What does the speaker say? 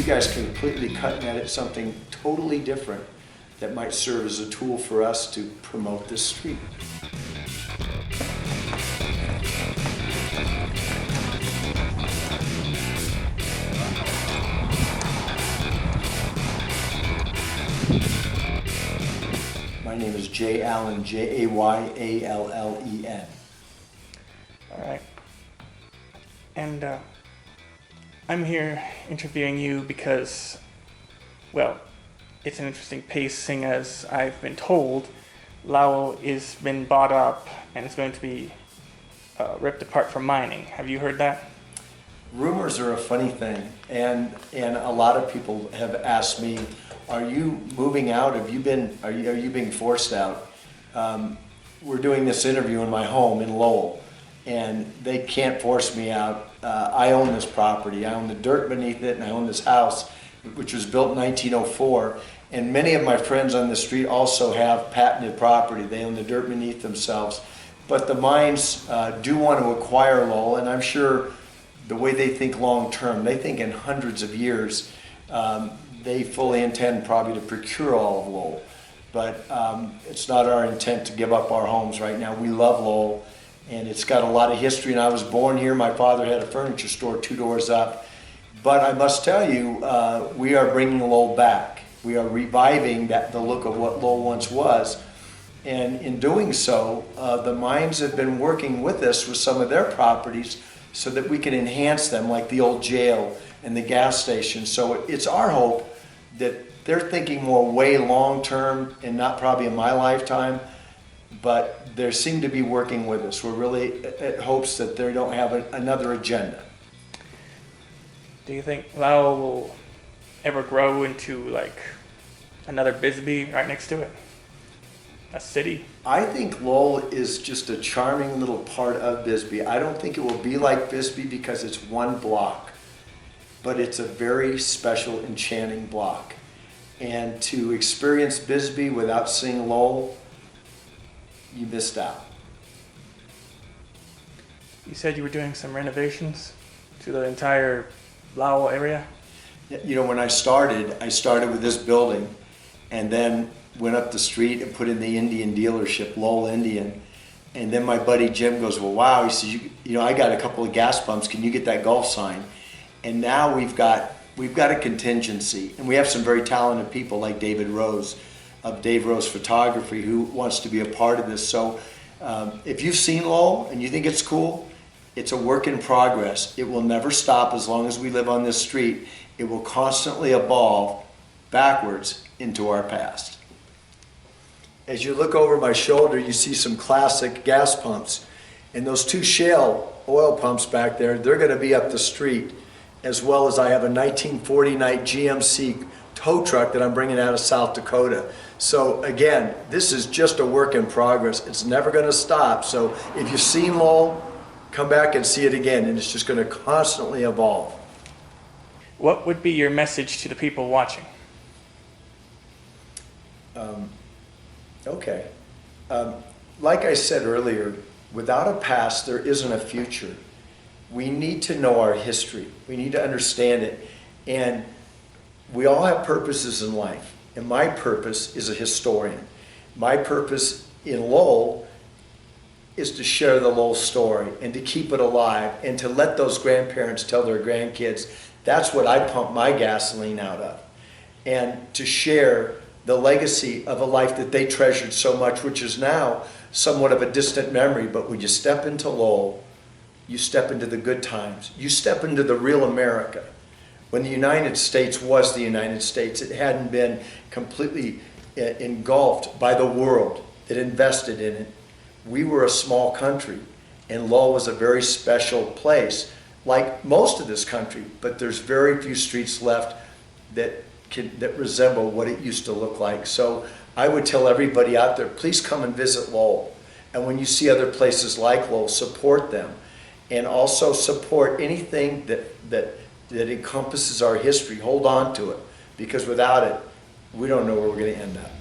guys completely cutting at something totally different that might serve as a tool for us to promote this street. My name is Jay Allen, Jayallen. All right. And I'm here interviewing you because, well, it's an interesting pace, seeing as I've been told Lowell has been bought up and is going to be ripped apart for mining. Have you heard that? Rumors are a funny thing, and a lot of people have asked me, "Are you moving out? Are you being forced out?" We're doing this interview in my home in Lowell, and they can't force me out. I own this property. I own the dirt beneath it, and I own this house, which was built in 1904. And many of my friends on the street also have patented property. They own the dirt beneath themselves. But the mines do want to acquire Lowell, and I'm sure the way they think long term, they think in hundreds of years. They fully intend probably to procure all of Lowell. But it's not our intent to give up our homes right now. We love Lowell, and it's got a lot of history, and I was born here. My father had a furniture store 2 doors up. But I must tell you, we are bringing Lowell back. We are reviving the look of what Lowell once was. And in doing so, the mines have been working with us with some of their properties so that we can enhance them, like the old jail and the gas station. So it's our hope that they're thinking more way long term and not probably in my lifetime, but they seem to be working with us. We're really at hopes that they don't have another agenda. Do you think Lowell will ever grow into like another Bisbee right next to it? A city? I think Lowell is just a charming little part of Bisbee. I don't think it will be like Bisbee because it's one block, but it's a very special, enchanting block. And to experience Bisbee without seeing Lowell, you missed out. You said you were doing some renovations to the entire Lowell area? You know, when I started with this building and then went up the street and put in the Indian dealership, Lowell Indian. And then my buddy Jim goes, well, wow, he says, you know, I got a couple of gas pumps. Can you get that golf sign? And now we've got a contingency, and we have some very talented people like David Rose of Dave Rose Photography who wants to be a part of this. So if you've seen Lowell and you think it's cool, it's a work in progress. It will never stop as long as we live on this street. It will constantly evolve backwards into our past. As you look over my shoulder, you see some classic gas pumps. And those 2 shale oil pumps back there, they're going to be up the street, as well as I have a 1949 GMC tow truck that I'm bringing out of South Dakota. So again, this is just a work in progress. It's never going to stop. So if you've seen Lowell, come back and see it again, and it's just going to constantly evolve. What would be your message to the people watching? Okay. Like I said earlier, without a past, there isn't a future. We need to know our history. We need to understand it. And we all have purposes in life. And my purpose is a historian. My purpose in Lowell is to share the Lowell story and to keep it alive and to let those grandparents tell their grandkids. That's what I pump my gasoline out of. And to share the legacy of a life that they treasured so much, which is now somewhat of a distant memory. But when you step into Lowell, you step into the good times. You step into the real America. When the United States was the United States, it hadn't been completely engulfed by the world that invested in it. We were a small country, and Lowell was a very special place, like most of this country, but there's very few streets left that resemble what it used to look like. So I would tell everybody out there, please come and visit Lowell. And when you see other places like Lowell, support them. And also support anything that encompasses our history. Hold on to it, because without it, we don't know where we're going to end up.